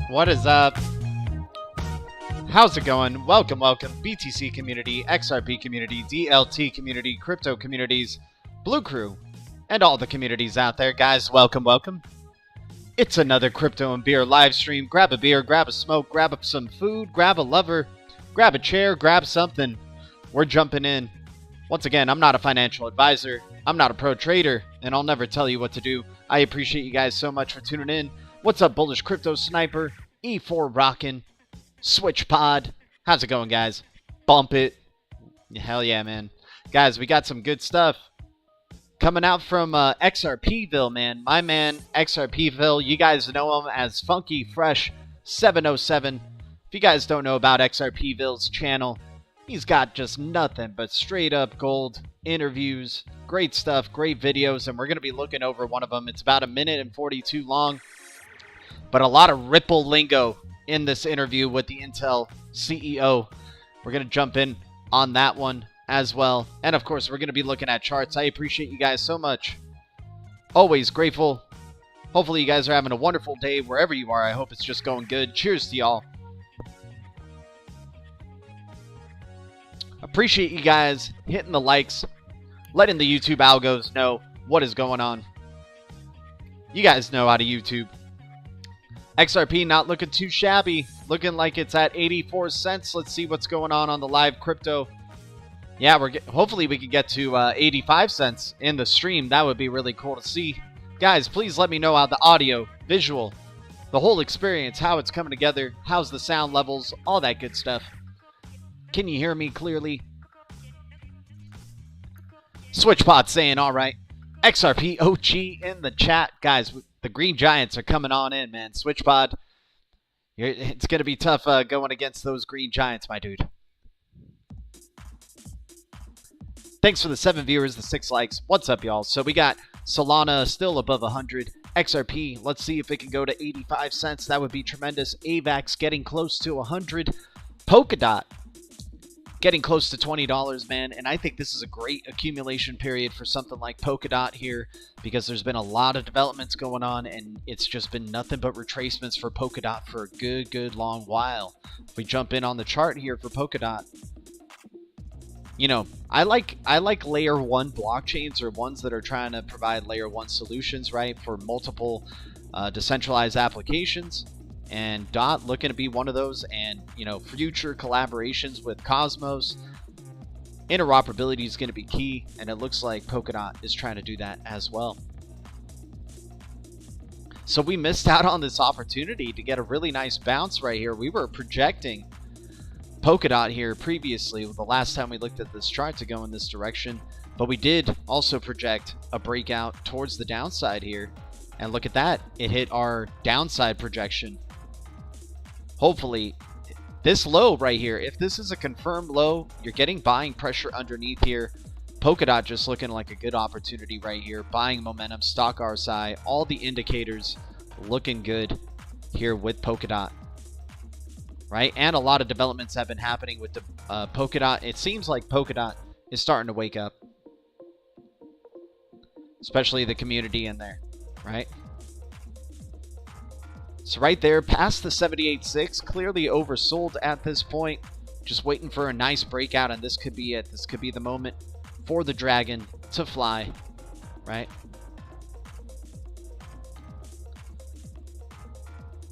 What is up? How's it going? Welcome, BTC community, XRP community, DLT community, crypto communities, Blue Crew, and all the communities out there. Guys, welcome. It's another Crypto and Beer live stream. Grab a beer, grab a smoke, grab some food, grab a lover, grab a chair, grab something. We're jumping in. Once again, I'm not a financial advisor. I'm not a pro trader, and I'll never tell you what to do. I appreciate you guys so much for tuning in. What's up, Bullish Crypto Sniper? E4 rockin'. Switch Pod. How's it going, guys? Bump it. Hell yeah, man. Guys, we got some good stuff coming out from XRPville, man. My man, XRPville. You guys know him as Funky Fresh 707. If you guys don't know about XRPville's channel, he's got just nothing but straight up gold interviews, great stuff, great videos, and we're going to be looking over one of them. It's about 1:42 long, but a lot of Ripple lingo in this interview with the Intel CEO. We're going to jump in on that one as well. And of course, we're going to be looking at charts. I appreciate you guys so much. Always grateful. Hopefully you guys are having a wonderful day wherever you are. I hope it's just going good. Cheers to y'all. Appreciate you guys hitting the likes, letting the YouTube algos know what is going on. You guys know how to YouTube. XRP not looking too shabby. Looking like it's at 84 cents. Let's see what's going on the live crypto. Yeah, hopefully we can get to 85 cents in the stream. That would be really cool to see. Guys, please let me know how the audio, visual, the whole experience, how it's coming together, how's the sound levels, all that good stuff. Can you hear me clearly? SwitchPod saying, all right. XRP OG in the chat. Guys, the Green Giants are coming on in, man. SwitchPod, it's going to be tough going against those Green Giants, my dude. Thanks for the 7 viewers, the 6 likes. What's up, y'all? So we got Solana still above 100. XRP, let's see if it can go to 85 cents. That would be tremendous. AVAX getting close to 100. Polkadot getting close to $20, man. And I think this is a great accumulation period for something like Polkadot here, because there's been a lot of developments going on, and it's just been nothing but retracements for Polkadot for a good long while. If we jump in on the chart here for Polkadot, you know, I like layer 1 blockchains, or ones that are trying to provide layer 1 solutions, right, for multiple decentralized applications. And DOT looking to be one of those, and you know, future collaborations with Cosmos. Interoperability is going to be key, and it looks like Polkadot is trying to do that as well. So we missed out on this opportunity to get a really nice bounce right here. We were projecting Polkadot here previously, the last time we looked at this chart, to go in this direction, but we did also project a breakout towards the downside here, and look at that, it hit our downside projection. Hopefully this low right here, if this is a confirmed low, you're getting buying pressure underneath here. Polkadot just looking like a good opportunity right here. Buying momentum, stock RSI, all the indicators looking good here with Polkadot. Right, and a lot of developments have been happening with the Polkadot. It seems like Polkadot is starting to wake up, especially the community in there, right? So right there, past the 78.6, clearly oversold at this point. Just waiting for a nice breakout, and this could be it. This could be the moment for the dragon to fly, right?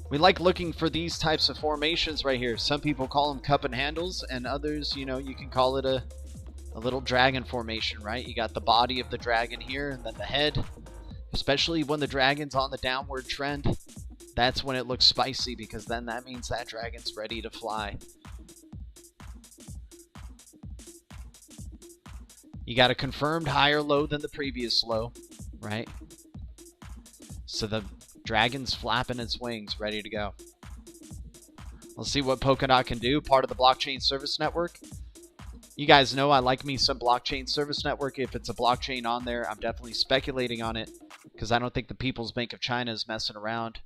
We like looking for these types of formations right here. Some people call them cup and handles, and others, you know, you can call it a little dragon formation, right? You got the body of the dragon here, and then the head. Especially when the dragon's on the downward trend, that's when it looks spicy, because then that means that dragon's ready to fly. You got a confirmed higher low than the previous low, right? So the dragon's flapping its wings, ready to go. Let's see what Polkadot can do. Part of the blockchain service network. You guys know I like me some blockchain service network. If it's a blockchain on there, I'm definitely speculating on it, because I don't think the People's Bank of China is messing around.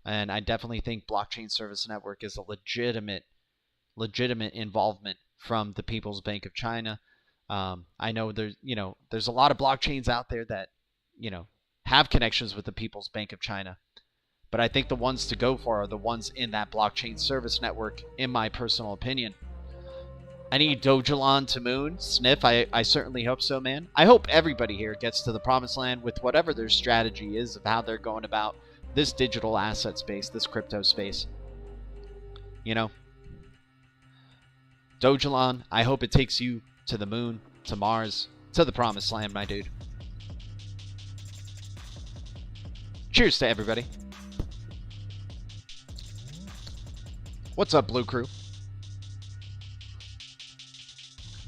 And I definitely think blockchain service network is a legitimate involvement from the People's Bank of China. I know there's a lot of blockchains out there that, have connections with the People's Bank of China. But I think the ones to go for are the ones in that blockchain service network, in my personal opinion. Any Dogelon to moon? Sniff, I certainly hope so, man. I hope everybody here gets to the promised land with whatever their strategy is of how they're going about this digital asset space, this crypto space. You know? Dogelon, I hope it takes you to the moon, to Mars, to the promised land, my dude. Cheers to everybody. What's up, Blue Crew?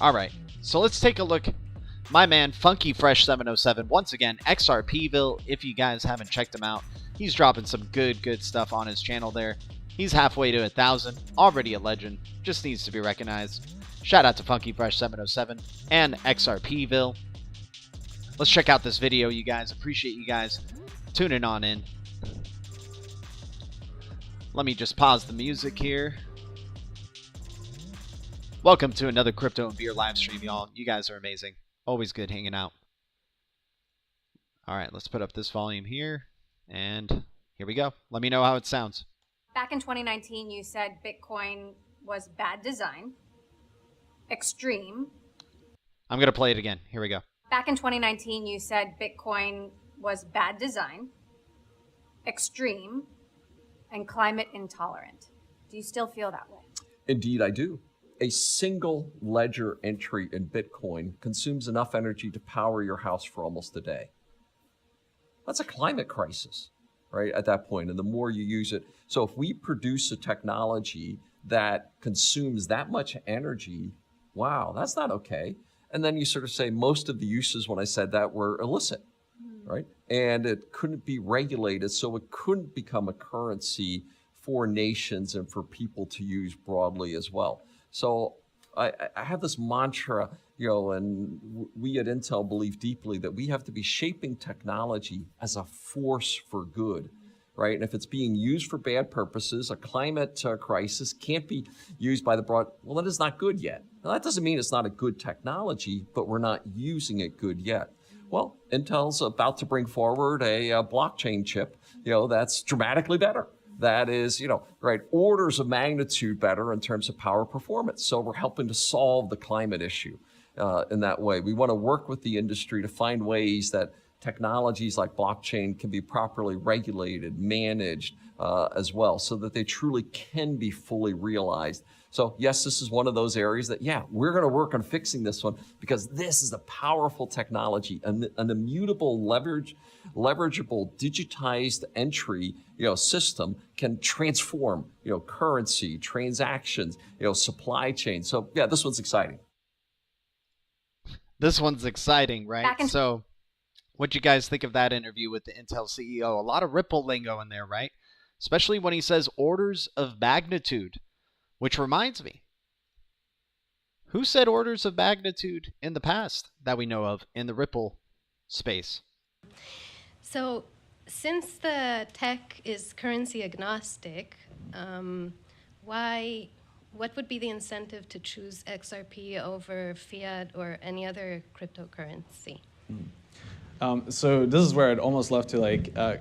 Alright, so let's take a look. My man, Funky Fresh 707, once again, XRPville, if you guys haven't checked him out. He's dropping some good stuff on his channel there. He's halfway to 1,000, already a legend, just needs to be recognized. Shout out to Funky Fresh 707 and XRPville. Let's check out this video, you guys. Appreciate you guys tuning on in. Let me just pause the music here. Welcome to another Crypto and Beer live stream, y'all. You guys are amazing. Always good hanging out. All right, let's put up this volume here. And here we go. Let me know how it sounds. Back in 2019, you said Bitcoin was bad design, extreme. I'm going to play it again. Here we go. Back in 2019, you said Bitcoin was bad design, extreme, and climate intolerant. Do you still feel that way? Indeed, I do. A single ledger entry in Bitcoin consumes enough energy to power your house for almost a day. That's a climate crisis, right, at that point, and the more you use it. So if we produce a technology that consumes that much energy, wow, that's not okay. And then you sort of say most of the uses when I said that were illicit, right? And it couldn't be regulated, so it couldn't become a currency for nations and for people to use broadly as well. So I have this mantra, you know, and we at Intel believe deeply that we have to be shaping technology as a force for good, right? And if it's being used for bad purposes, a climate crisis can't be used by the broad, well, that is not good yet. Now, that doesn't mean it's not a good technology, but we're not using it good yet. Well, Intel's about to bring forward a blockchain chip, you know, that's dramatically better. That is, you know, right, orders of magnitude better in terms of power performance. So we're helping to solve the climate issue in that way. We want to work with the industry to find ways that technologies like blockchain can be properly regulated, managed as well, so that they truly can be fully realized. So yes, this is one of those areas that, yeah, we're going to work on fixing this one because this is a powerful technology, an immutable, leverageable, digitized entry, you know, system can transform, you know, currency, transactions, you know, supply chain. So yeah, this one's exciting. This one's exciting, right? So what'd you guys think of that interview with the Intel CEO? A lot of Ripple lingo in there, right? Especially when he says orders of magnitude. Which reminds me, who said orders of magnitude in the past that we know of in the Ripple space? So since the tech is currency agnostic, what would be the incentive to choose XRP over fiat or any other cryptocurrency? So this is where I'd almost love to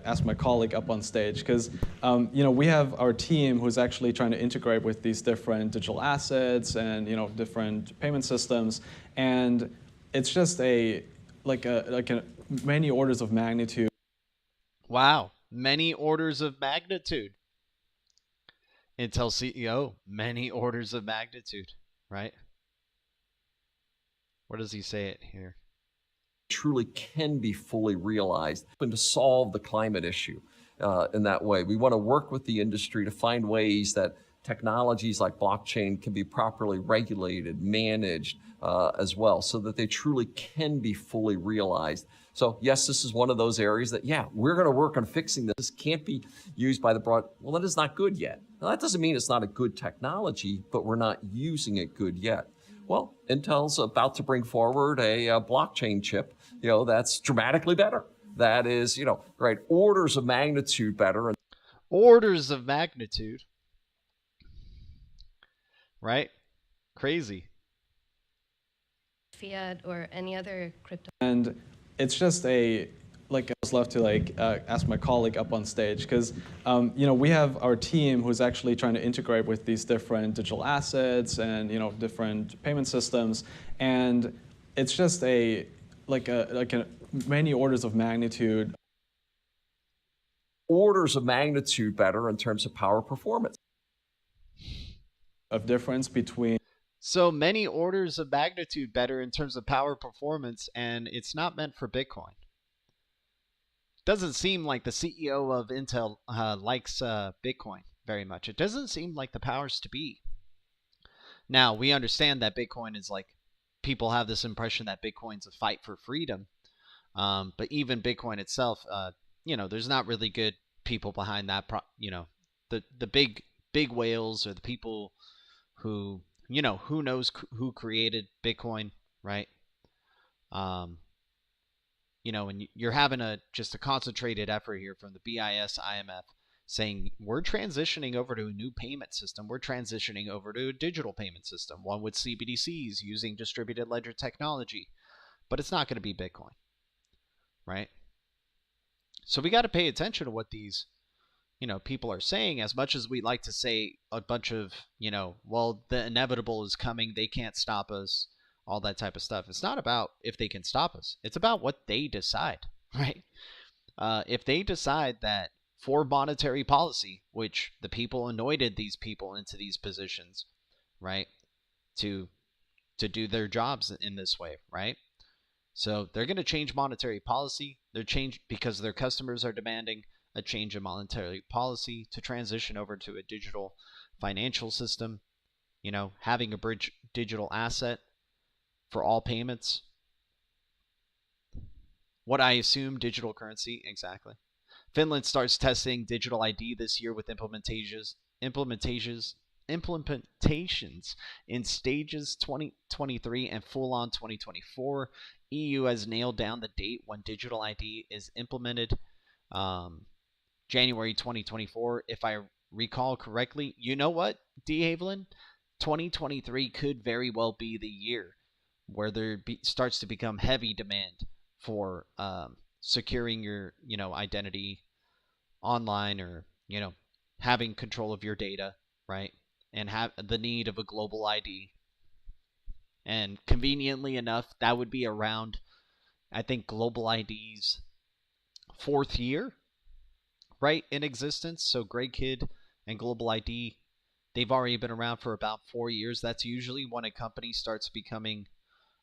ask my colleague up on stage, because you know, we have our team who's actually trying to integrate with these different digital assets and, you know, different payment systems, and it's just like many orders of magnitude. Wow, many orders of magnitude. Intel CEO, many orders of magnitude, right? Where does he say it here? Truly can be fully realized and to solve the climate issue in that way. We want to work with the industry to find ways that technologies like blockchain can be properly regulated, managed as well, so that they truly can be fully realized. So yes, this is one of those areas that, yeah, we're going to work on fixing this. This can't be used by the broad, well, that is not good yet. Now, that doesn't mean it's not a good technology, but we're not using it good yet. Well, Intel's about to bring forward a blockchain chip, you know, that's dramatically better. That is, you know, right, orders of magnitude better. Orders of magnitude. Right? Crazy. Fiat or any other crypto. And it's just like I was love to ask my colleague up on stage because we have our team who's actually trying to integrate with these different digital assets and different payment systems, and it's just a many orders of magnitude better in terms of power performance. Of difference between. So many orders of magnitude better in terms of power performance, and it's not meant for Bitcoin. Doesn't seem like the CEO of Intel likes Bitcoin very much. It doesn't seem like the powers to be. Now, we understand that Bitcoin is people have this impression that Bitcoin's a fight for freedom. But even Bitcoin itself, there's not really good people behind that. The big whales or the people who, who knows who created Bitcoin, right? And you're having just a concentrated effort here from the BIS, IMF, saying we're transitioning over to a new payment system. We're transitioning over to a digital payment system, one with CBDCs using distributed ledger technology. But it's not going to be Bitcoin, right? So we got to pay attention to what these people are saying, as much as we like to say a bunch of, well, the inevitable is coming, they can't stop us, all that type of stuff. It's not about if they can stop us. It's about what they decide, right? If they decide that for monetary policy, which the people anointed these people into these positions, right, to do their jobs in this way, right? So they're going to change monetary policy. They're changed because their customers are demanding a change in monetary policy to transition over to a digital financial system, having a bridge digital asset for all payments. What I assume digital currency, exactly. Finland starts testing digital ID this year with implementations in stages 2023 and full on 2024. EU has nailed down the date when digital ID is implemented. January 2024, if I recall correctly. You know what, D. Haviland? 2023 could very well be the year where there starts to become heavy demand for securing your, identity online, or, having control of your data, right? And have the need of a global ID. And conveniently enough, that would be around, I think, global ID's 4th year, right, in existence. So Grey Kid and Global ID, they've already been around for about 4 years. That's usually when a company starts becoming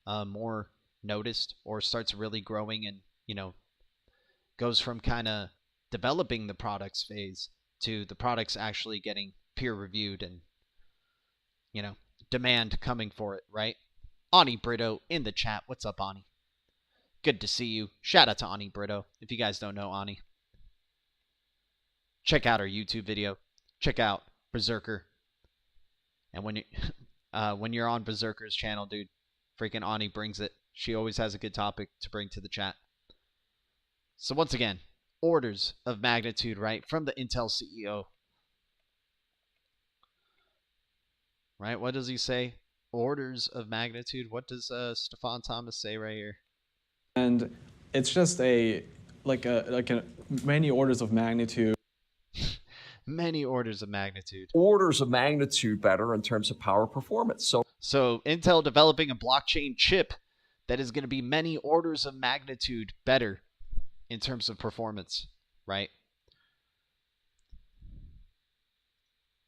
more noticed, or starts really growing, and goes from kind of developing the products phase to the products actually getting peer reviewed and demand coming for it, right? Ani Brito in the chat. What's up, Ani? Good to see you. Shout out to Ani Brito. If you guys don't know Ani, check out our YouTube video. Check out Berserker. And when you're on Berserker's channel, dude, freaking Ani brings it. She always has a good topic to bring to the chat. So once again, orders of magnitude, right, from the Intel CEO. Right? What does he say? Orders of magnitude. What does Stefan Thomas say right here? And it's just a many orders of magnitude. Many orders of magnitude. Orders of magnitude better in terms of power performance. So Intel developing a blockchain chip that is going to be many orders of magnitude better in terms of performance, right?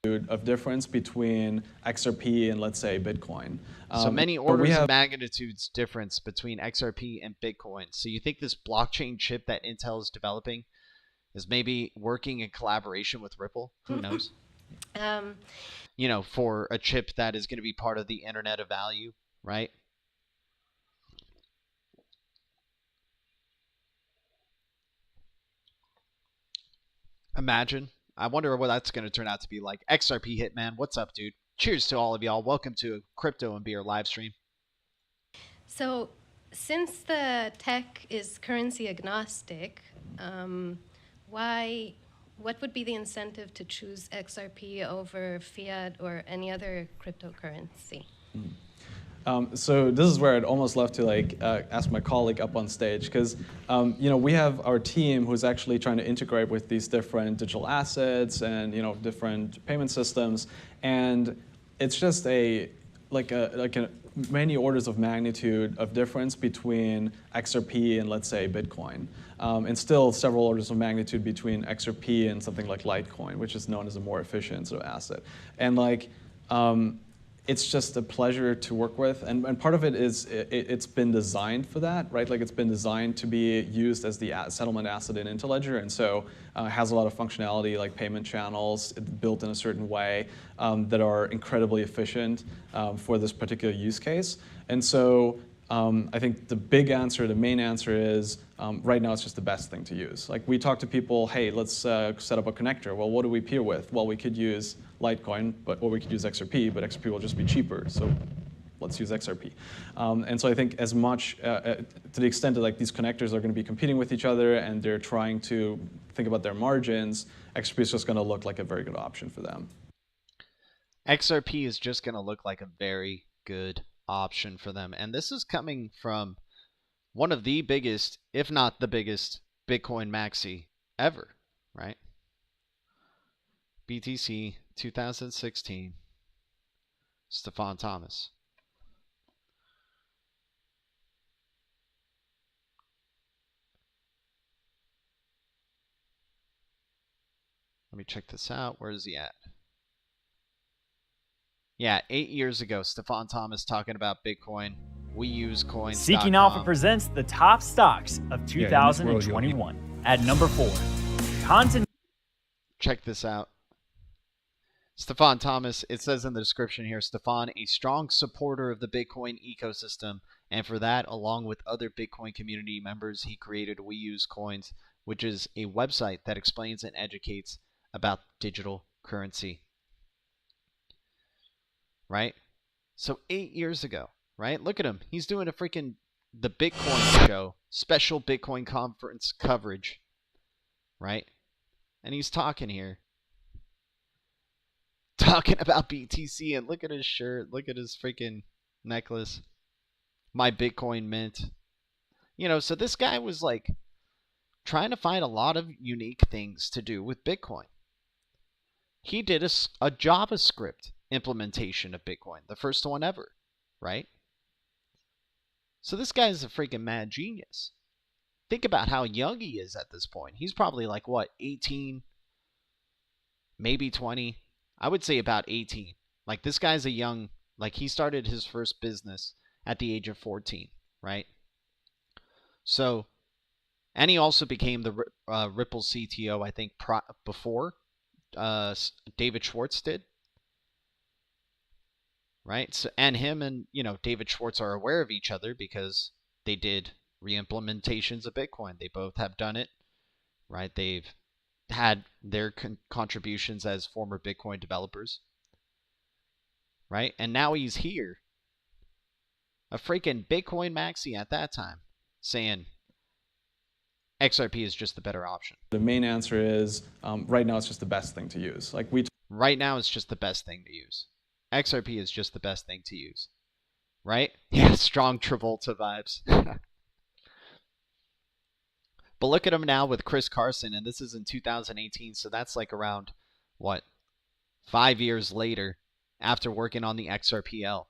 Of difference between XRP and, let's say, Bitcoin. So many orders of magnitudes difference between XRP and Bitcoin. So you think this blockchain chip that Intel is developing is maybe working in collaboration with Ripple? Who knows? For a chip that is going to be part of the Internet of Value, right? Imagine. I wonder what that's going to turn out to be like. XRP Hitman, what's up, dude? Cheers to all of y'all. Welcome to Crypto and Beer live stream. So, since the tech is currency agnostic, what would be the incentive to choose XRP over fiat or any other cryptocurrency? So this is where I'd almost love to ask my colleague up on stage, because we have our team who's actually trying to integrate with these different digital assets and different payment systems, and it's just like a many orders of magnitude of difference between XRP and, let's say, Bitcoin, and still several orders of magnitude between XRP and something like Litecoin, which is known as a more efficient sort of asset, and it's just a pleasure to work with, and part of it is it's been designed for that, right? Like, it's been designed to be used as the settlement asset in Interledger, and so it has a lot of functionality like payment channels built in a certain way that are incredibly efficient for this particular use case. And so I think the big answer, the main answer is right now it's just the best thing to use. Like, we talk to people, hey, let's set up a connector. Well, what do we peer with? Well, we could use Litecoin, or we could use XRP, but XRP will just be cheaper, so let's use XRP. And so I think as much, to the extent that like these connectors are going to be competing with each other and they're trying to think about their margins, XRP is just going to look like a very good option for them. XRP is just going to look like a very good option for them. And this is coming from one of the biggest, if not the biggest, Bitcoin maxi ever, right? BTC 2016, Stefan Thomas. Let me check this out. Where is he at? Yeah, 8 years ago, Stefan Thomas talking about Bitcoin. We use coins. Seeking Alpha presents the top stocks of 2021. At number 4, Content. Check this out. Stefan Thomas, it says in the description here, Stefan, a strong supporter of the Bitcoin ecosystem, and for that, along with other Bitcoin community members, he created We Use Coins, which is a website that explains and educates about digital currency. Right? So 8 years ago, right? Look at him. He's doing the Bitcoin show, special Bitcoin conference coverage, right? And he's talking here. Talking about BTC, and look at his shirt. Look at his freaking necklace. My Bitcoin Mint. So this guy was like trying to find a lot of unique things to do with Bitcoin. He did a JavaScript implementation of Bitcoin, the first one ever, right? So this guy's a freaking mad genius. Think about how young he is at this point. He's probably like, what, 18, maybe 20. I would say about 18. Like, this guy's he started his first business at the age of 14, right? So, and he also became the Ripple CTO, I think, before David Schwartz did. Right? So, and him and, David Schwartz are aware of each other because they did re-implementations of Bitcoin. They both have done it, right? They've had their contributions as former Bitcoin developers, right? And now he's here, a freaking Bitcoin maxi at that time, saying XRP is just the better option. The main answer is right now it's just the best thing to use. Right now it's just the best thing to use. XRP is just the best thing to use, right? Yeah, strong Travolta vibes. But look at him now with Chris Carson, and this is in 2018, so that's like around, 5 years later after working on the XRPL,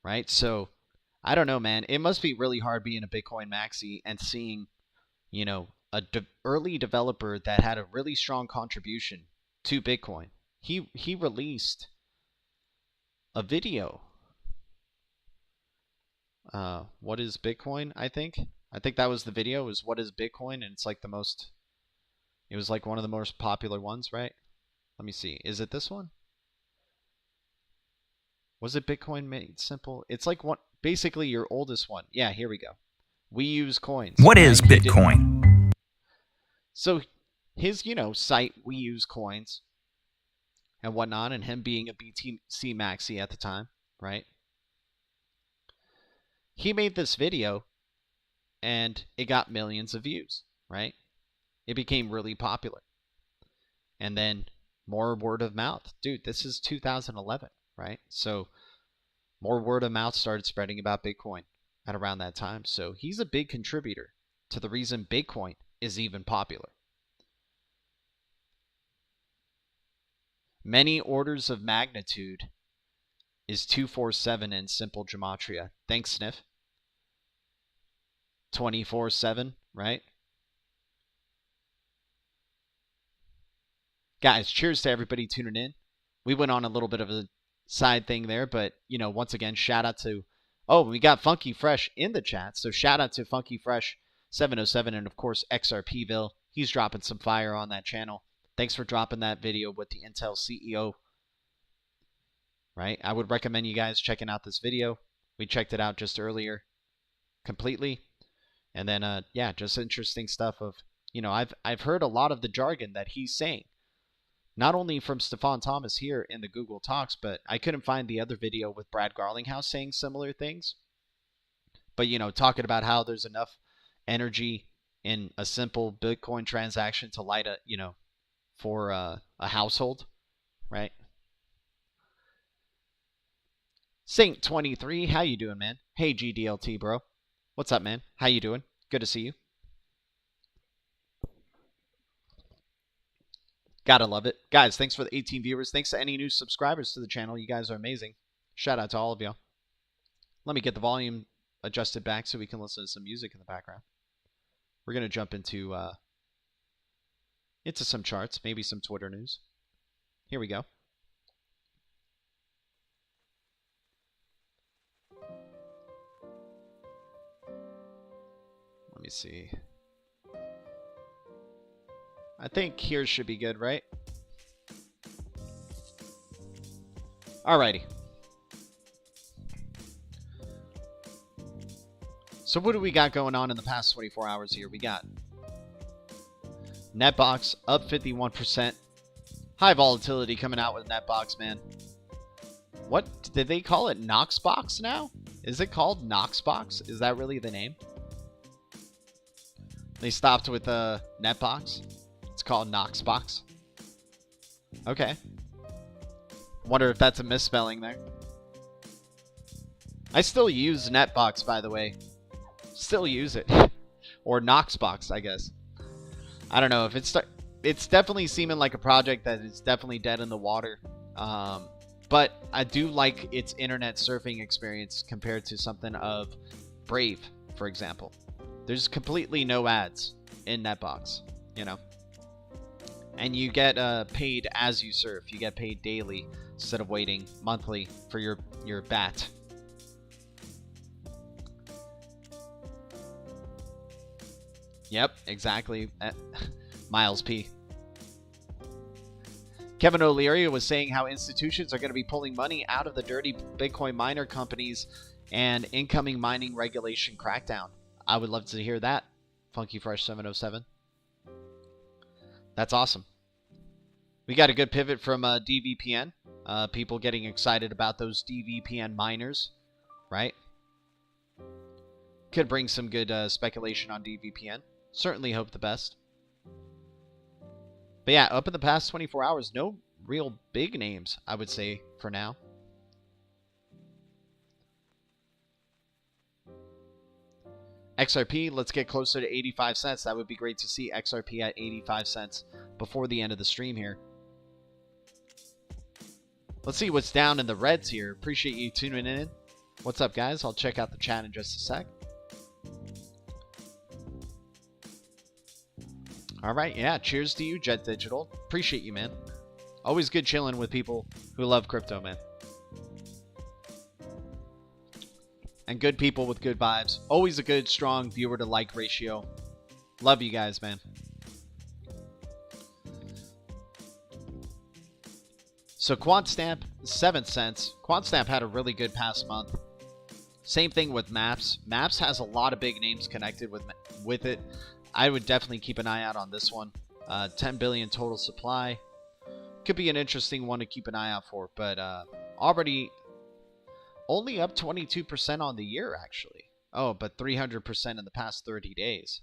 right? So, I don't know, man. It must be really hard being a Bitcoin maxi and seeing, a early developer that had a really strong contribution to Bitcoin. He released a video. What is Bitcoin, I think? I think that was the video, is what is Bitcoin, and it's like it was like one of the most popular ones, right? Let me see. Is it this one? Was it Bitcoin Made Simple? It's like basically your oldest one. Yeah, here we go. We Use Coins. What is Bitcoin? So his, site, We Use Coins, and whatnot, and him being a BTC maxi at the time, right? He made this video, and it got millions of views, right? It became really popular. And then more word of mouth. Dude, this is 2011, right? So more word of mouth started spreading about Bitcoin at around that time. So he's a big contributor to the reason Bitcoin is even popular. Many orders of magnitude is 247 in simple gematria. Thanks, Sniff. 24/7, right? Guys, cheers to everybody tuning in. We went on a little bit of a side thing there, but, you know, once again, shout out to, oh, we got Funky Fresh in the chat, so shout out to Funky Fresh 707 and, of course, XRPville. He's dropping some fire on that channel. Thanks for dropping that video with the Intel CEO. Right? I would recommend you guys checking out this video. We checked it out just earlier completely. And then, yeah, just interesting stuff of, you know, I've heard a lot of the jargon that he's saying. Not only from Stefan Thomas here in the Google Talks, but I couldn't find the other video with Brad Garlinghouse saying similar things. But, you know, talking about how there's enough energy in a simple Bitcoin transaction to light a, you know, for a household, right? Saint23, how you doing, man? Hey, GDLT, bro. What's up, man? How you doing? Good to see you. Gotta love it. Guys, thanks for the 18 viewers. Thanks to any new subscribers to the channel. You guys are amazing. Shout out to all of y'all. Let me get the volume adjusted back so we can listen to some music in the background. We're going to jump into some charts, maybe some Twitter news. Here we go. Let me see. I think here should be good, right? Alrighty. So what do we got going on in the past 24 hours here? We got NETBOX up 51%. High volatility coming out with NETBOX, man. What did they call it? Knoxbox now? Is it called Knoxbox? Is that really the name? They stopped with NETBOX. It's called Knoxbox. Okay. Wonder if that's a misspelling there. I still use NETBOX, by the way. Still use it. Or Knoxbox, I guess. I don't know if it's definitely seeming like a project that is definitely dead in the water. But I do like its internet surfing experience compared to something of Brave, for example. There's completely no ads in NETBOX, you know. And you get paid as you surf. You get paid daily instead of waiting monthly for your BAT. Yep, exactly. Miles P. Kevin O'Leary was saying how institutions are going to be pulling money out of the dirty Bitcoin miner companies and incoming mining regulation crackdown. I would love to hear that. Funky Fresh 707. That's awesome. We got a good pivot from DVPN. People getting excited about those DVPN miners, right? Could bring some good speculation on DVPN. Certainly hope the best. But yeah, up in the past 24 hours, no real big names, I would say, for now. XRP, let's get closer to 85 cents. That would be great to see XRP at 85 cents before the end of the stream here. Let's see what's down in the reds here. Appreciate you tuning in. What's up, guys? I'll check out the chat in just a sec. All right, yeah. Cheers to you, Jet Digital. Appreciate you, man. Always good chilling with people who love crypto, man. And good people with good vibes. Always a good, strong viewer to like ratio. Love you guys, man. So QuantStamp, 7 cents. QuantStamp had a really good past month. Same thing with Maps. Maps has a lot of big names connected with it. I would definitely keep an eye out on this one. 10 billion total supply. Could be an interesting one to keep an eye out for. But already only up 22% on the year, actually. Oh, but 300% in the past 30 days.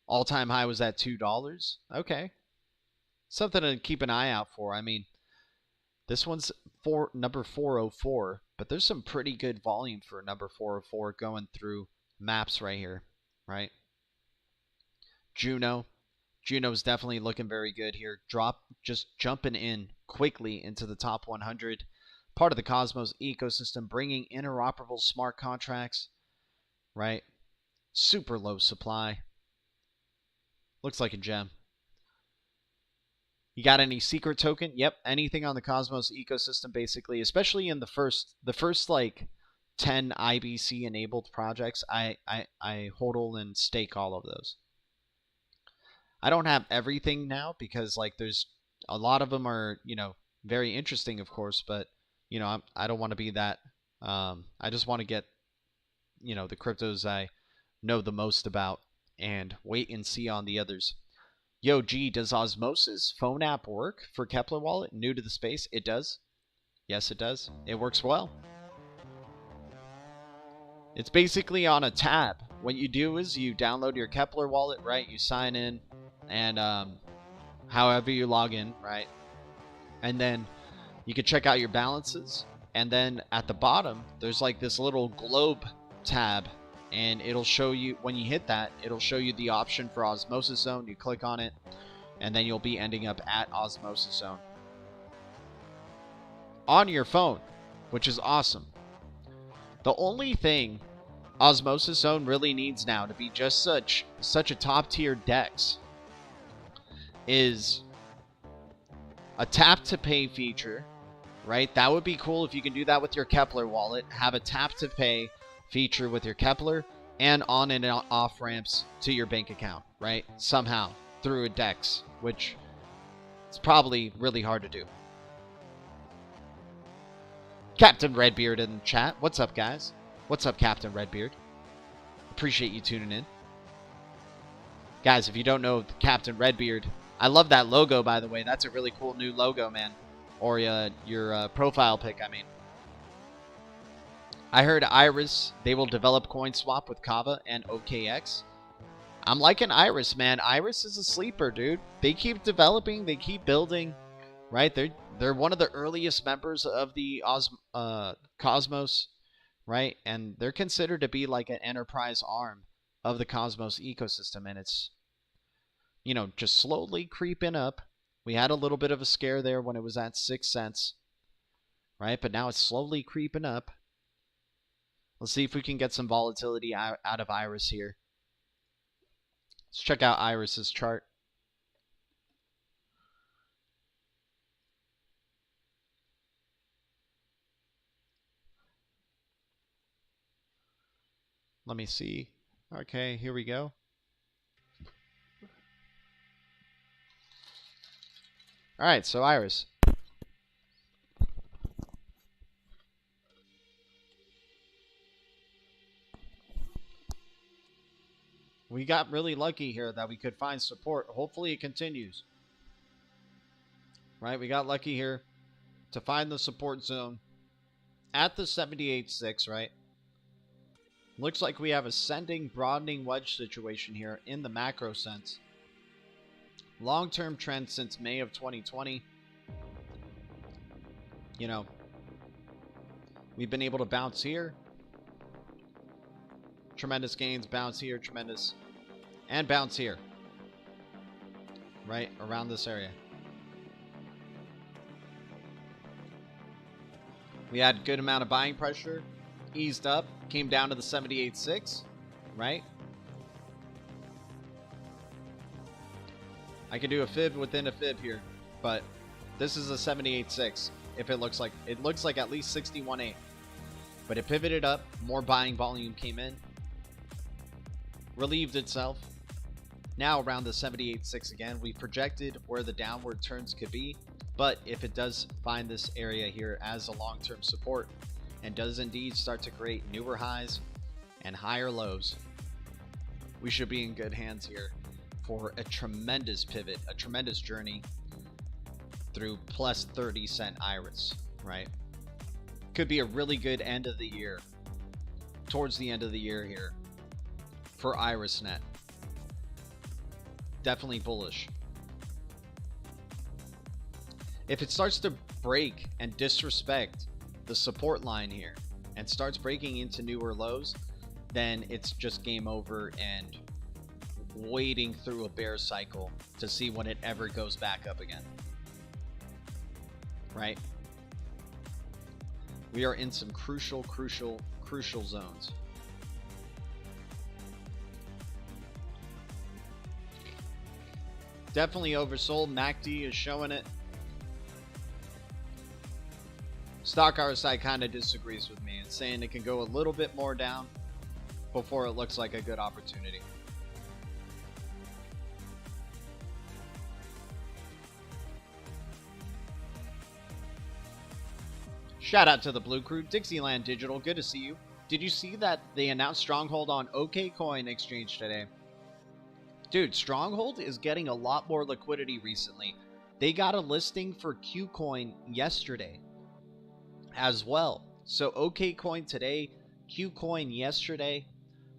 All-time high was at $2. Okay. Something to keep an eye out for. I mean, this one's number 404, but there's some pretty good volume for number 404 going through maps right here, right? Juno's definitely looking very good here. Just jumping in quickly into the top 100. Part of the Cosmos ecosystem, bringing interoperable smart contracts, right? Super low supply. Looks like a gem. You got any secret token? Yep, anything on the Cosmos ecosystem, basically, especially in the first like 10 IBC enabled projects. I hodl and stake all of those. I don't have everything now because like there's a lot of them are, you know, very interesting, of course, but you know, I don't want to be that. I just want to get, you know, the cryptos I know the most about and wait and see on the others. Yo, G, does Osmosis phone app work for Kepler Wallet? New to the space? It does. Yes, it does. It works well. It's basically on a tab. What you do is you download your Kepler Wallet, right? You sign in. And however you log in, right? And then you can check out your balances. And then at the bottom, there's like this little globe tab. And it'll show you, when you hit that, it'll show you the option for Osmosis Zone. You click on it. And then you'll be ending up at Osmosis Zone. On your phone, which is awesome. The only thing Osmosis Zone really needs now to be just such a top tier DEX is a tap to pay feature, right? That would be cool if you can do that with your Kepler wallet. Have a tap to pay feature with your Kepler and on and off ramps to your bank account, right? Somehow through a DEX, which is probably really hard to do. Captain Redbeard in the chat. What's up, guys? What's up, Captain Redbeard? Appreciate you tuning in. Guys, if you don't know Captain Redbeard, I love that logo, by the way. That's a really cool new logo, man. Or your profile pic, I mean. I heard Iris, they will develop CoinSwap with Kava and OKX. I'm liking Iris, man. Iris is a sleeper, dude. They keep developing, they keep building, right? They're one of the earliest members of the Cosmos, right? And they're considered to be like an enterprise arm of the Cosmos ecosystem, and it's, you know, just slowly creeping up. We had a little bit of a scare there when it was at 6 cents, right? But now it's slowly creeping up. Let's see if we can get some volatility out of Iris here. Let's check out Iris's chart. Let me see. Okay, here we go. All right, so Iris. We got really lucky here that we could find support. Hopefully it continues. Right, we got lucky here to find the support zone at the 78.6, right? Looks like we have ascending, broadening wedge situation here in the macro sense. Long-term trend since May of 2020. You know, we've been able to bounce here. Tremendous gains, bounce here, tremendous, and bounce here. Right around this area. We had a good amount of buying pressure, eased up, came down to the 78.6, right? I can do a fib within a fib here, but this is a 78.6. If it looks like at least 61.8, but it pivoted up, more buying volume came in, relieved itself. Now around the 78.6 again. We projected where the downward turns could be, but if it does find this area here as a long-term support and does indeed start to create newer highs and higher lows, we should be in good hands here for a tremendous pivot, a tremendous journey through plus 30 cent Iris, right? Could be a really good end of the year, towards the end of the year here for IrisNet. Definitely bullish. If it starts to break and disrespect the support line here and starts breaking into newer lows, then it's just game over and wading through a bear cycle to see when it ever goes back up again. Right? We are in some crucial zones. Definitely oversold. MACD is showing it. Stock RSI kind of disagrees with me. It's saying it can go a little bit more down before it looks like a good opportunity. Shout out to the Blue Crew. Dixieland Digital, good to see you. Did you see that they announced Stronghold on OKCoin Exchange today? Dude, Stronghold is getting a lot more liquidity recently. They got a listing for Qcoin yesterday as well. So OKCoin today, Qcoin yesterday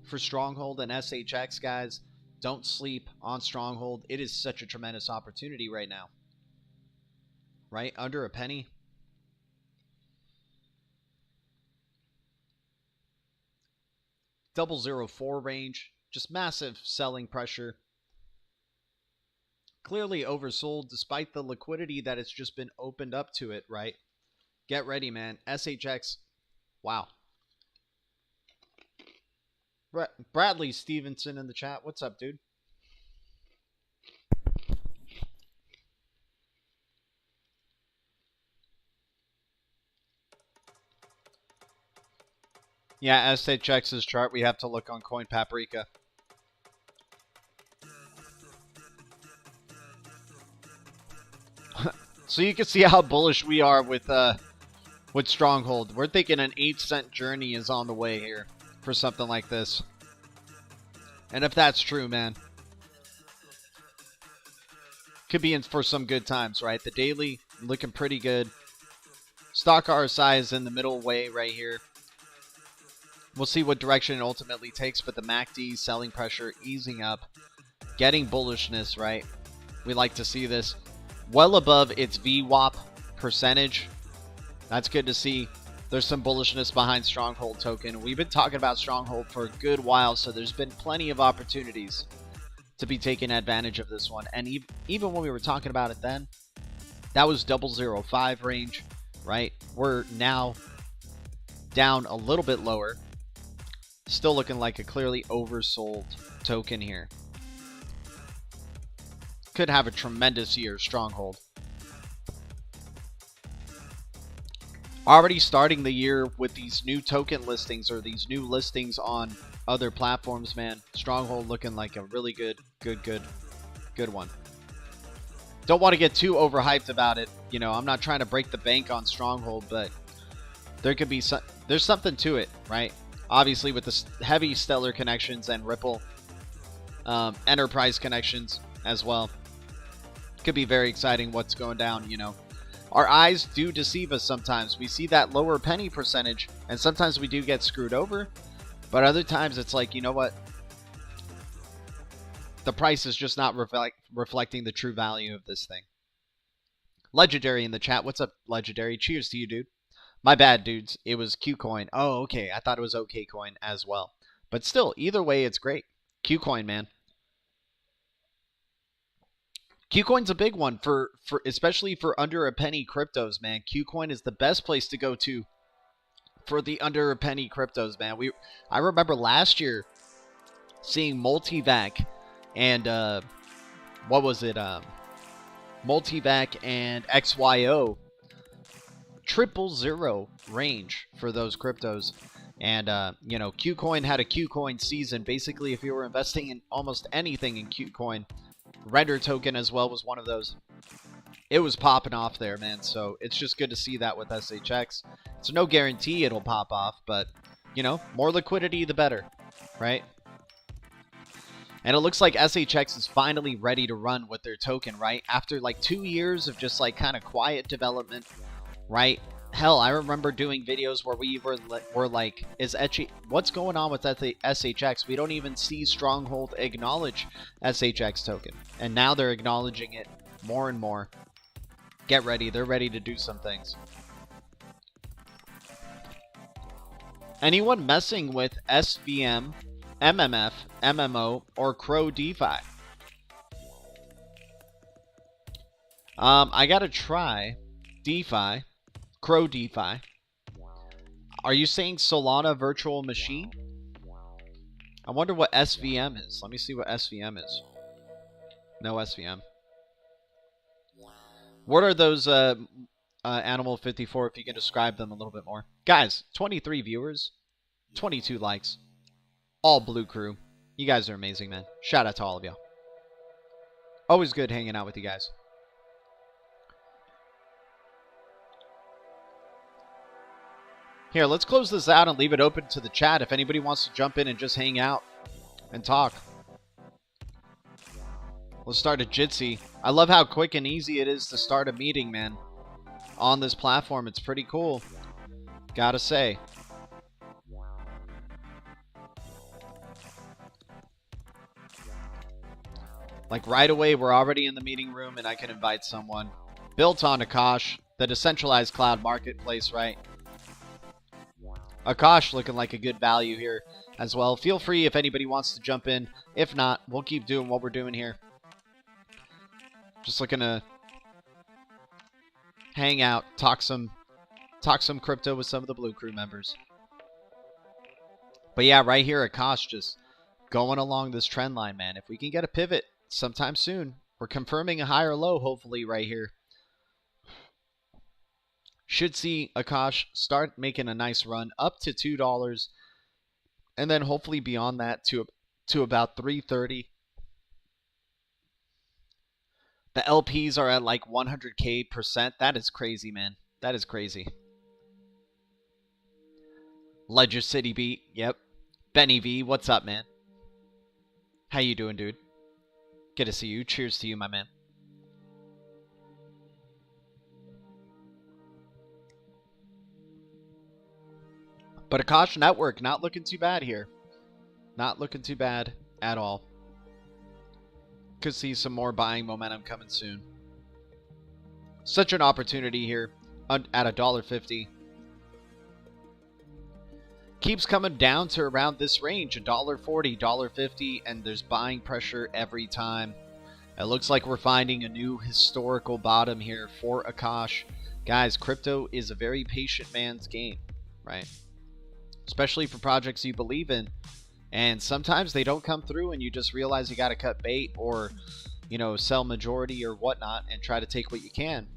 for Stronghold and SHX, guys. Don't sleep on Stronghold. It is such a tremendous opportunity right now. Right? Under a penny. $0.04 range. Just massive selling pressure. Clearly oversold despite the liquidity that it's just been opened up to it, right? Get ready, man. SHX. Wow. Bradley Stevenson in the chat. What's up, dude? Yeah, SHX's chart, we have to look on Coin Paprika. So you can see how bullish we are with Stronghold. We're thinking an 8-cent journey is on the way here for something like this. And if that's true, man, could be in for some good times, right? The daily looking pretty good. Stock RSI is in the middle way right here. We'll see what direction it ultimately takes, but the MACD selling pressure easing up, getting bullishness, right? We like to see this well above its VWAP percentage. That's good to see. There's some bullishness behind Stronghold token. We've been talking about Stronghold for a good while, so there's been plenty of opportunities to be taking advantage of this one. And even when we were talking about it then, that was 0.05 range, right? We're now down a little bit lower. Still looking like a clearly oversold token here. Could have a tremendous year, Stronghold. Already starting the year with these new token listings or these new listings on other platforms, man. Stronghold looking like a really good one. Don't want to get too overhyped about it. You know, I'm not trying to break the bank on Stronghold, but there could be there's something to it, right? Obviously, with the heavy Stellar connections and Ripple Enterprise connections as well. Could be very exciting what's going down, you know. Our eyes do deceive us sometimes. We see that lower penny percentage, and sometimes we do get screwed over. But other times, it's like, you know what? The price is just not reflecting the true value of this thing. Legendary in the chat. What's up, Legendary? Cheers to you, dude. My bad, dudes. It was Qcoin. Oh, okay. I thought it was OKCoin as well. But still, either way, it's great. Qcoin, man. Qcoin's a big one for especially for under a penny cryptos, man. Qcoin is the best place to go to for the under a penny cryptos, man. I remember last year seeing Multivac and what was it? Multivac and XYO 000 range for those cryptos. And you know, Qcoin had a Qcoin season. Basically, if you were investing in almost anything in Qcoin, Render token as well was one of those. It was popping off there, man. So it's just good to see that with SHX. It's no guarantee it'll pop off, but you know, more liquidity the better, right? And it looks like SHX is finally ready to run with their token, right? After like 2 years of just like kind of quiet development, right? Hell, I remember doing videos where we were like, what's going on with SHX? We don't even see Stronghold acknowledge SHX token. And now they're acknowledging it more and more. Get ready. They're ready to do some things. Anyone messing with SVM, MMF, MMO, or Crow DeFi? I gotta try DeFi, Crow DeFi. Are you saying Solana Virtual Machine? I wonder what SVM is. Let me see what SVM is. No SVM. What are those, Animal 54, if you can describe them a little bit more? Guys, 23 viewers, 22 likes, all Blue Crew. You guys are amazing, man. Shout out to all of y'all. Always good hanging out with you guys. Here, let's close this out and leave it open to the chat if anybody wants to jump in and just hang out and talk. We'll start a Jitsi. I love how quick and easy it is to start a meeting, man. On this platform, it's pretty cool. Gotta say. Like right away, we're already in the meeting room and I can invite someone. Built on Akash, the decentralized cloud marketplace, right? Akash looking like a good value here as well. Feel free if anybody wants to jump in. If not, we'll keep doing what we're doing here. Just looking to hang out, talk some crypto with some of the Blue Crew members. But yeah, right here, Akash just going along this trend line, man. If we can get a pivot sometime soon, we're confirming a higher low, hopefully, right here. Should see Akash start making a nice run up to $2, and then hopefully beyond that to about 330. The LPs are at like 100K%. That is crazy, man. That is crazy. Ledger City Beat. Yep. Benny V, what's up, man? How you doing, dude? Good to see you. Cheers to you, my man. But Akash Network, not looking too bad here. Not looking too bad at all. Could see some more buying momentum coming soon. Such an opportunity here at $1.50. Keeps coming down to around this range, $1.40, $1.50, and there's buying pressure every time. It looks like we're finding a new historical bottom here for Akash. Guys, crypto is a very patient man's game, right? Especially for projects you believe in. And sometimes they don't come through and you just realize you got to cut bait or, you know, sell majority or whatnot and try to take what you can.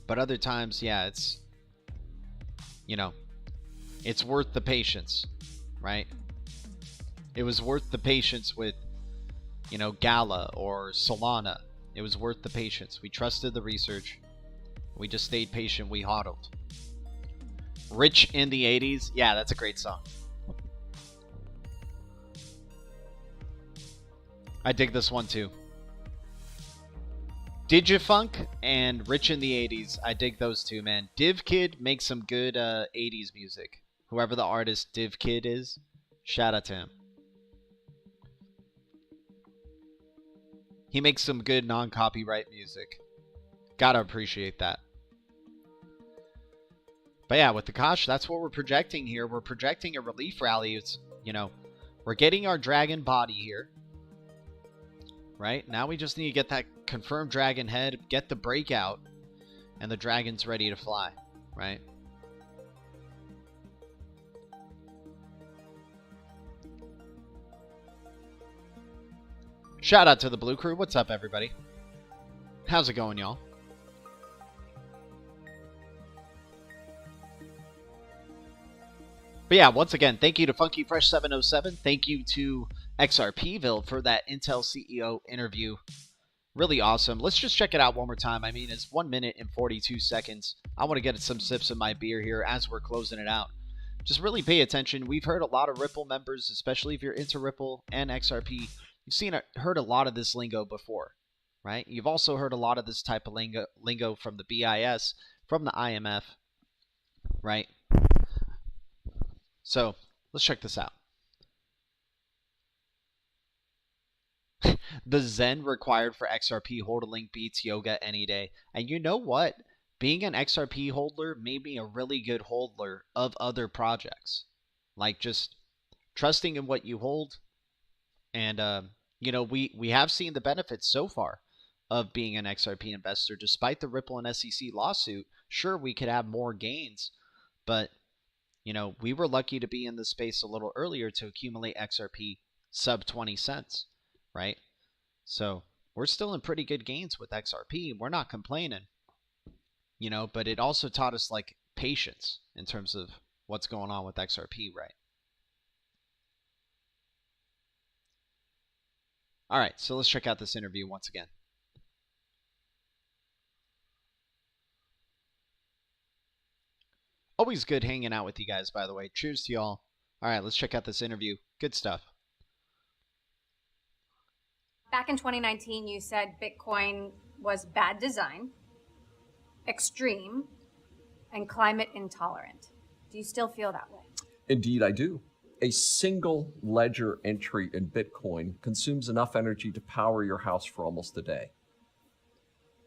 But other times, yeah, it's, you know, it's worth the patience, right? It was worth the patience with, you know, GALA or Solana. It was worth the patience. We trusted the research. We just stayed patient. We hodled. Rich in the 80s. Yeah, that's a great song. I dig this one too. Digifunk and Rich in the 80s. I dig those two, man. Div Kid makes some good 80s music. Whoever the artist Div Kid is, shout out to him. He makes some good non-copyright music. Gotta appreciate that. But yeah, with Akash, that's what we're projecting here. We're projecting a relief rally. It's, you know, we're getting our dragon body here. Right? Now we just need to get that confirmed dragon head, get the breakout, and the dragon's ready to fly. Right? Shout out to the Blue Crew. What's up, everybody? How's it going, y'all? But yeah, once again, thank you to Funky Fresh 707. Thank you to XRPville for that Intel CEO interview. Really awesome. Let's just check it out one more time. I mean, it's 1 minute and 42 seconds. I want to get some sips of my beer here as we're closing it out. Just really pay attention. We've heard a lot of Ripple members, especially if you're into Ripple and XRP. You've heard a lot of this lingo before, right? You've also heard a lot of this type of lingo from the BIS, from the IMF, right? So let's check this out. The Zen required for XRP holding beats yoga any day. And you know what? Being an XRP holder made me a really good holder of other projects. Like just trusting in what you hold. And, you know, we have seen the benefits so far of being an XRP investor. Despite the Ripple and SEC lawsuit, sure, we could have more gains. But, you know, we were lucky to be in the space a little earlier to accumulate XRP sub 20 cents, right? So we're still in pretty good gains with XRP. We're not complaining, you know, but it also taught us like patience in terms of what's going on with XRP, right? All right, so let's check out this interview once again. Always good hanging out with you guys, by the way. Cheers to y'all. All right, let's check out this interview. Good stuff. Back in 2019, you said Bitcoin was bad design, extreme, and climate intolerant. Do you still feel that way? Indeed, I do. A single ledger entry in Bitcoin consumes enough energy to power your house for almost a day.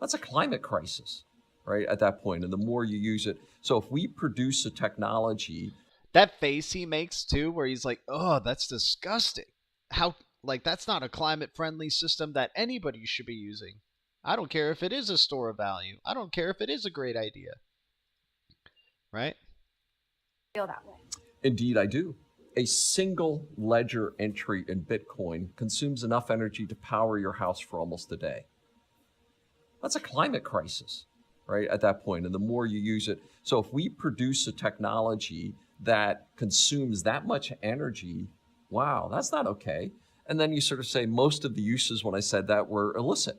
That's a climate crisis, right, at that point, and the more you use it. So if we produce a technology... That face he makes, too, where he's like, oh, that's disgusting. How, like, that's not a climate-friendly system that anybody should be using. I don't care if it is a store of value. I don't care if it is a great idea. Right? Feel that way. Indeed, I do. A single ledger entry in Bitcoin consumes enough energy to power your house for almost a day. That's a climate crisis, right, at that point, and the more you use it. So if we produce a technology that consumes that much energy, wow, that's not okay. And then you sort of say most of the uses when I said that were illicit,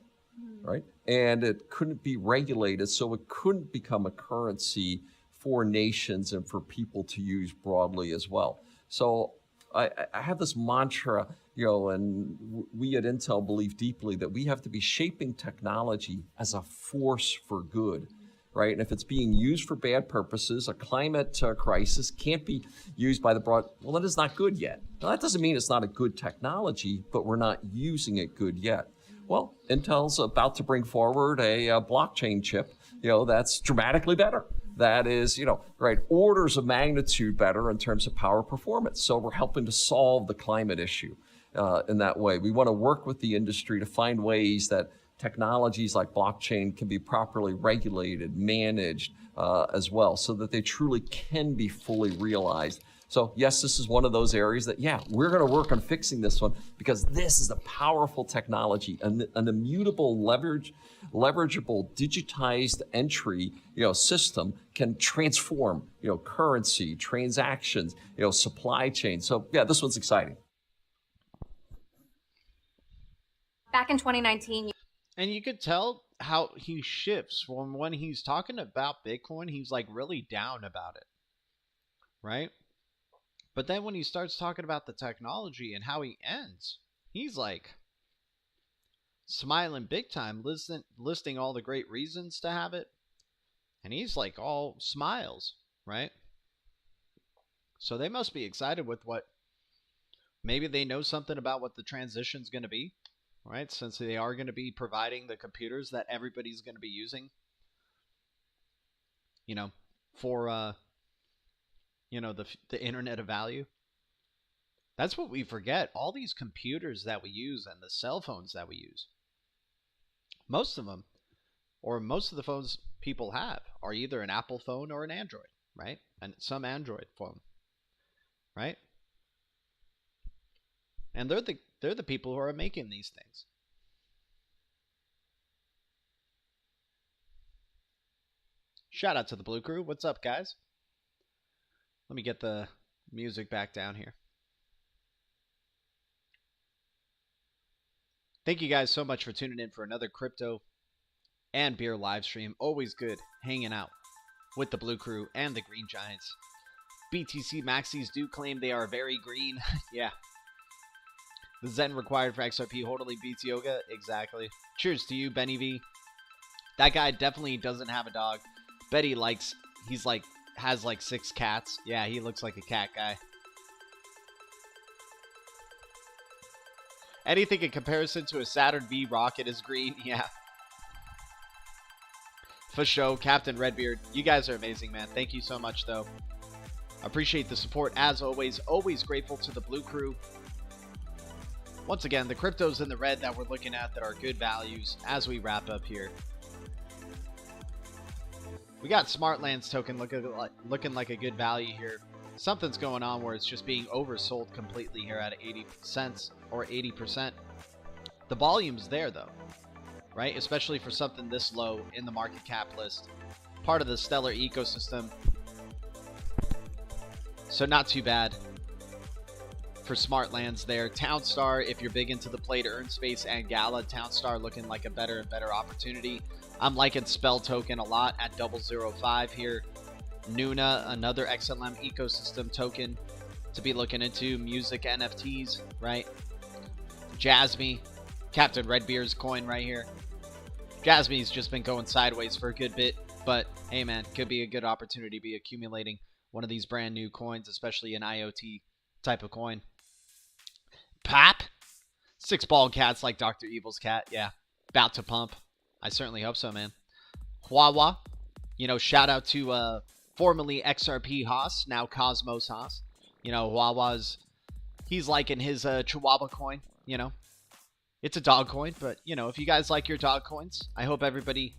right? And it couldn't be regulated, so it couldn't become a currency for nations and for people to use broadly as well. So I have this mantra, you know, and we at Intel believe deeply that we have to be shaping technology as a force for good, right? And if it's being used for bad purposes, a climate crisis can't be used by the broad, well, that is not good yet. Now, that doesn't mean it's not a good technology, but we're not using it good yet. Well, Intel's about to bring forward a blockchain chip, you know, that's dramatically better. That is, you know, right, orders of magnitude better in terms of power performance. So we're helping to solve the climate issue in that way. We want to work with the industry to find ways that technologies like blockchain can be properly regulated, managed as well, so that they truly can be fully realized. So yes, this is one of those areas that, yeah, we're going to work on fixing this one because this is a powerful technology, an immutable leverageable digitized entry, you know, system can transform, you know, currency, transactions, you know, supply chain. So yeah, this one's exciting. Back in 2019, and you could tell how he shifts from when he's talking about Bitcoin, he's like really down about it, right? But then when he starts talking about the technology and how he ends, he's like smiling big time, listing all the great reasons to have it. And he's like all smiles, right? So they must be excited with what, maybe they know something about what the transition's going to be, right? Since they are going to be providing the computers that everybody's going to be using, you know, for, you know, the internet of value. That's what we forget. All these computers that we use and the cell phones that we use, most of them, or most of the phones people have, are either an Apple phone or an Android, right? And some Android phone, right? And they're the people who are making these things. Shout out to the Blue Crew. What's up, guys? Let me get the music back down here. Thank you guys so much for tuning in for another crypto and beer live stream. Always good hanging out with the Blue Crew and the Green Giants. BTC maxis do claim they are very green. Yeah. The Zen required for XRP totally beats yoga. Exactly. Cheers to you, Benny V. That guy definitely doesn't have a dog. Bet he likes, he's like, has like 6 cats. Yeah, he looks like a cat guy. Anything in comparison to a Saturn V rocket is green. Yeah. For show, Captain Redbeard. You guys are amazing, man. Thank you so much, though. Appreciate the support as always. Always grateful to the Blue Crew. Once again, the cryptos in the red that we're looking at that are good values as we wrap up here. We got Smartlands token looking like a good value here. Something's going on where it's just being oversold completely here at 80 cents or 80%. The volume's there though, right? Especially for something this low in the market cap list. Part of the stellar ecosystem. So not too bad for Smartlands there. Townstar, if you're big into the play to earn space, and GALA, Townstar looking like a better and better opportunity. I'm liking Spell token a lot at 0.005 here. Nuna, another XLM ecosystem token to be looking into. Music NFTs, right? Jasmy, Captain Redbeard's coin right here. Jasmy's just been going sideways for a good bit, but hey man, could be a good opportunity to be accumulating one of these brand new coins, especially an IoT type of coin. Pap, 6 bald cats like Dr. Evil's cat. Yeah, about to pump. I certainly hope so, man. Huawei, you know, shout out to formerly XRP Haas, now Cosmos Haas. You know, Huawei's, he's liking his Chihuahua coin, you know. It's a dog coin, but, you know, if you guys like your dog coins, I hope everybody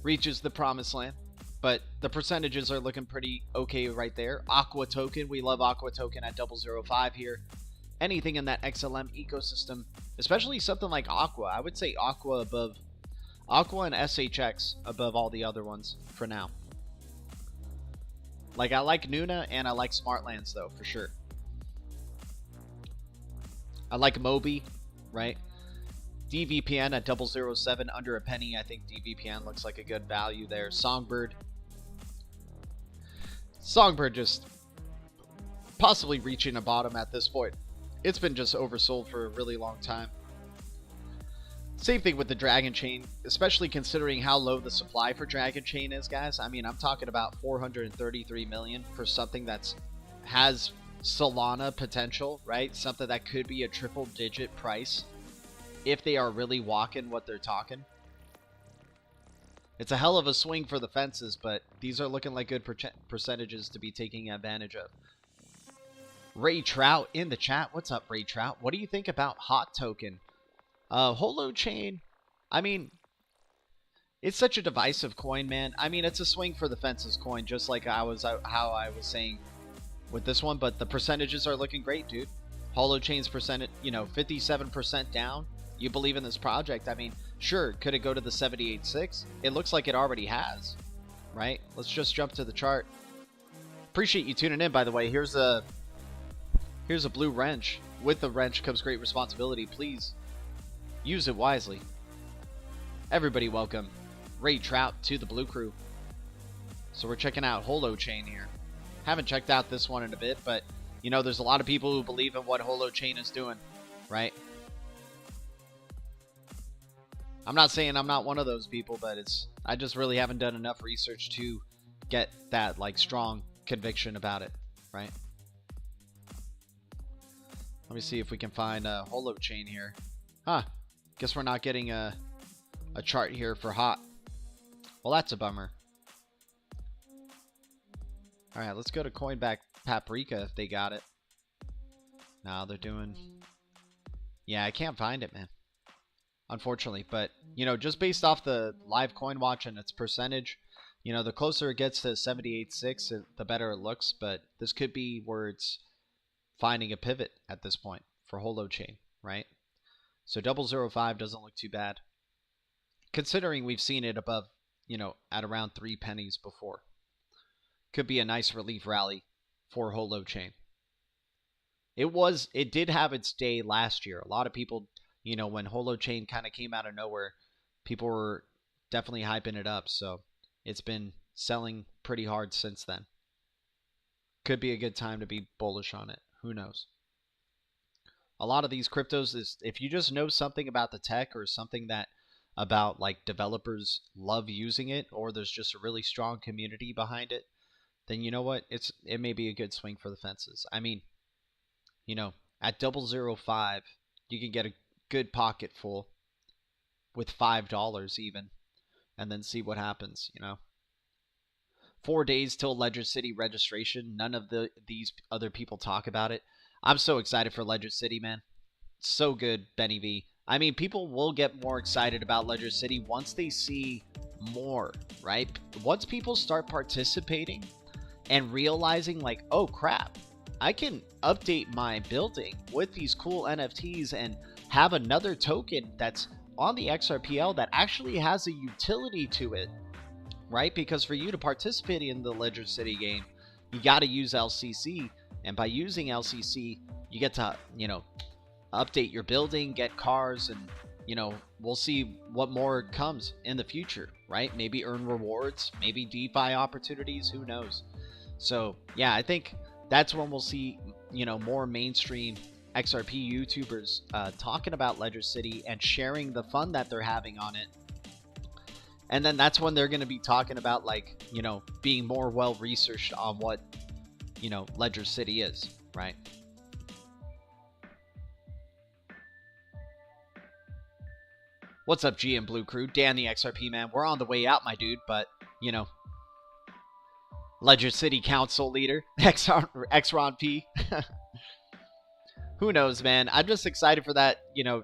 reaches the promised land. But the percentages are looking pretty okay right there. Aqua token, we love Aqua token at 0.005 here. Anything in that XLM ecosystem, especially something like Aqua. I would say Aqua above Aqua and SHX above all the other ones for now. Like, I like Nuna and I like Smartlands though, for sure. I like Moby, right? DVPN at 0.007, under a penny. I think DVPN looks like a good value there. Songbird. Songbird just possibly reaching a bottom at this point. It's been just oversold for a really long time. Same thing with the Dragon Chain, especially considering how low the supply for Dragon Chain is, guys. I mean, I'm talking about 433 million for something that's has Solana potential, right? Something that could be a triple-digit price if they are really walking what they're talking. It's a hell of a swing for the fences, but these are looking like good percentages to be taking advantage of. Ray Trout in the chat. What's up, Ray Trout? What do you think about Hot Token? Holo Chain, I mean, it's such a divisive coin, man. I mean, it's a swing for the fences coin, just like how I was saying with this one, but the percentages are looking great, dude. Holo Chain's percentage, you know, 57% down. You believe in this project? I mean, sure, could it go to the 78.6? It looks like it already has, right? Let's just jump to the chart. Appreciate you tuning in, by the way. Here's a blue wrench. With the wrench comes great responsibility. Please use it wisely. Everybody welcome Ray Trout to the Blue Crew. So we're checking out Holo Chain here. Haven't checked out this one in a bit, but you know, there's a lot of people who believe in what Holo Chain is doing, right? I'm not saying I'm not one of those people, but I just really haven't done enough research to get that like strong conviction about it, right? Let me see if we can find a Holo Chain here. Huh. Guess we're not getting a chart here for Hot. Well, that's a bummer. Alright, let's go to Coinback Paprika if they got it. No, they're doing... Yeah, I can't find it, man. Unfortunately, but, you know, just based off the live coin watch and its percentage, you know, the closer it gets to 78.6, the better it looks, but this could be where it's finding a pivot at this point for Holo Chain, right? So 0.005 doesn't look too bad, considering we've seen it above, you know, at around 3 pennies before. Could be a nice relief rally for Holo Chain. It did have its day last year. A lot of people, you know, when Holo Chain kind of came out of nowhere, people were definitely hyping it up. So it's been selling pretty hard since then. Could be a good time to be bullish on it. Who knows? A lot of these cryptos is, if you just know something about the tech or something that about like developers love using it, or there's just a really strong community behind it, then you know what? It may be a good swing for the fences. I mean, you know, at 0.005, you can get good pocket full with $5 even, and then see what happens, you know. 4 days till Ledger City registration. None of these other people talk about it. I'm so excited for Ledger City, man. So good, Benny V. I mean, people will get more excited about Ledger City once they see more, right? Once people start participating and realizing like, oh crap, I can update my building with these cool NFTs and have another token that's on the XRPL that actually has a utility to it, right? Because for you to participate in the Ledger City game, you got to use LCC, and by using LCC, you get to, you know, update your building, get cars, and, you know, we'll see what more comes in the future, right? Maybe earn rewards, maybe DeFi opportunities, who knows? So yeah, I think that's when we'll see, you know, more mainstream XRP YouTubers talking about Ledger City and sharing the fun that they're having on it. And then that's when they're going to be talking about, like, you know, being more well researched on what, you know, Ledger City is, right? What's up, G and Blue Crew? Dan the XRP man. We're on the way out, my dude, but, you know, Ledger City Council leader, Xron P. Who knows, man? I'm just excited for that. You know,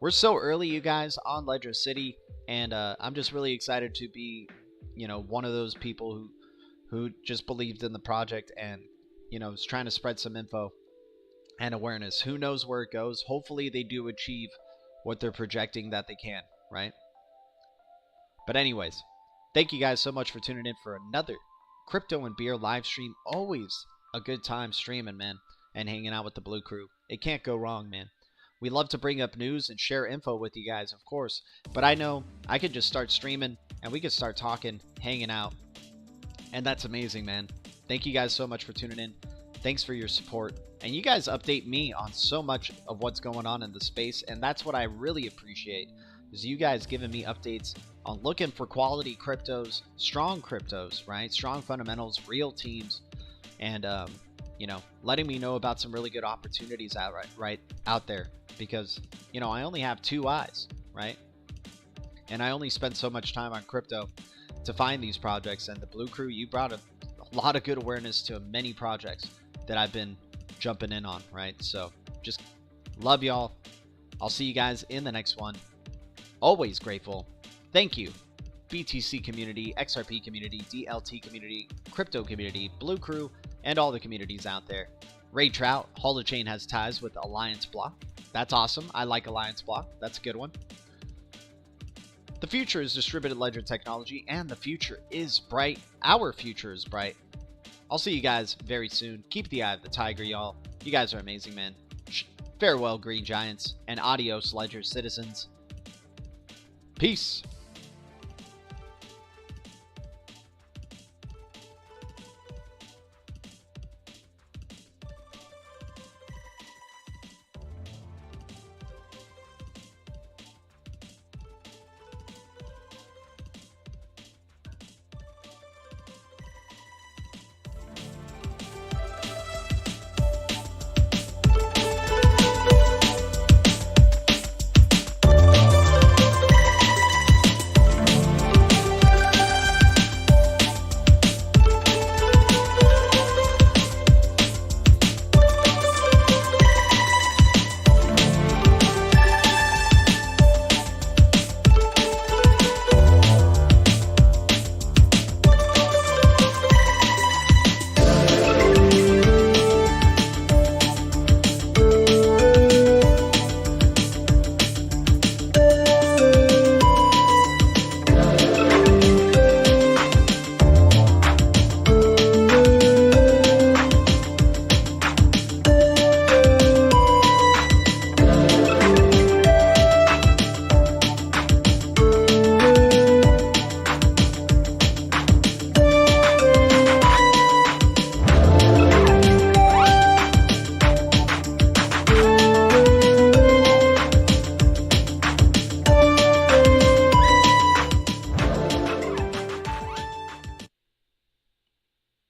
we're so early, you guys, on Ledger City, and I'm just really excited to be, you know, one of those people who just believed in the project and, you know, is trying to spread some info and awareness. Who knows where it goes? Hopefully they do achieve what they're projecting that they can, right? But anyways, thank you guys so much for tuning in for another Crypto and Beer live stream. Always a good time streaming, man, and hanging out with the Blue Crew. It can't go wrong, man. We love to bring up news and share info with you guys, of course, but I know I could just start streaming and we could start talking, hanging out, and that's amazing, man. Thank you guys so much for tuning in. Thanks for your support. And you guys update me on so much of what's going on in the space, and that's what I really appreciate, is you guys giving me updates on looking for quality cryptos, right? Strong fundamentals, real teams, and you know, letting me know about some really good opportunities right out there, because, you know, I only have 2 eyes, right? And I only spend so much time on crypto to find these projects, and the Blue Crew, you brought a lot of good awareness to many projects that I've been jumping in on, right? So just love y'all. I'll see you guys in the next one. Always grateful. Thank you, BTC community, XRP community, DLT community, crypto community, Blue Crew, and all the communities out there. Ray Trout, Holochain has ties with Alliance Block. That's awesome. I like Alliance Block. That's a good one. The future is distributed ledger technology, and the future is bright. Our future is bright. I'll see you guys very soon. Keep the eye of the tiger, y'all. You guys are amazing, man. Farewell, Green Giants, and adios, Ledger citizens. Peace.